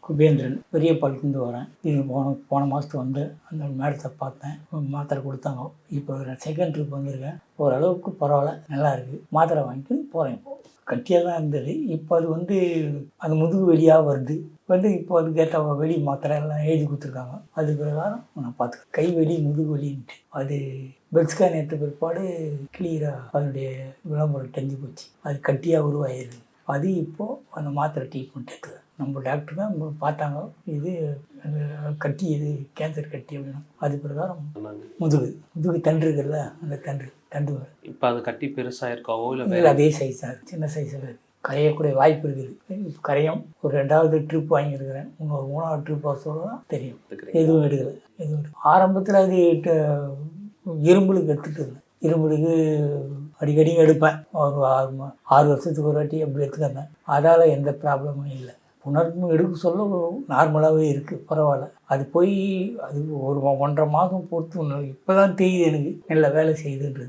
குபேந்திரன் பெரிய பாலத்துலேருந்து வரேன். இது போன மாதத்துக்கு வந்து அந்த மேடத்தை பார்த்தேன். மாத்திரை கொடுத்தாங்க. இப்போ செகண்ட் ட்ரிப் வந்திருக்கேன். ஓரளவுக்கு பரவாயில்ல, நல்லா இருக்குது. மாத்திரை வாங்கிட்டு போகிறேன். இப்போது கட்டியாக தான் இருந்தது. இப்போ அது வந்து அந்த முதுகு வெளியாக வருது. இப்போ அதுக்கு ஏற்ற வெளி மாத்திரை எல்லாம் எழுதி கொடுத்துருக்காங்க. அது பிரகாரம் நான் பார்த்துக்கேன். கை வெளி முதுகு வெளின்ட்டு அது பெட் ஸ்கேன் எடுத்த பிற்பாடு கிளியராக அதனுடைய விளம்பரம் தெரிஞ்சு போச்சு. அது கட்டியாக உருவாயிருது. அது இப்போது அந்த மாத்திரை ட்ரீட்மெண்ட் எடுத்துது. நம்ம டாக்டர் தான் பார்த்தாங்க, இது கட்டி, இது கேன்சர் கட்டி அப்படின்னா. அது பிரகாரம் முதுகு தண்டு இருக்குல்ல, அந்த தண்டு வரும். இப்போ அது கட்டி பெருசாக இருக்காவோ இல்லை அதே சைஸ் தான், சின்ன சைஸில் இருக்குது. கரையக்கூடிய வாய்ப்பு இருக்குது. கரையும் ஒரு 2வது ட்ரிப் வாங்கியிருக்கிறேன். இன்னொரு 3வது ட்ரிப் சொல்லலாம் தெரியும். எதுவும் எடுக்கலை. ஆரம்பத்தில் அது இரும்புலுக்கு எடுத்துகிட்டு இருந்தேன். இரும்புலுக்கு அடிக்கடி எடுப்பேன். ஒரு 6 வருஷத்துக்கு ஒரு வாட்டி அப்படி எடுத்துக்கிறேன். அதால் எந்த ப்ராப்ளமும் இல்லை. புணர்வு எடுக்க சொல்ல நார்மலாகவே இருக்குது, பரவாயில்ல. அது போய் அது ஒரு 1.5 மாதம் பொறுத்து இப்போ தான் தெரியுது எனக்கு நல்ல வேலை செய்யுதுன்றது.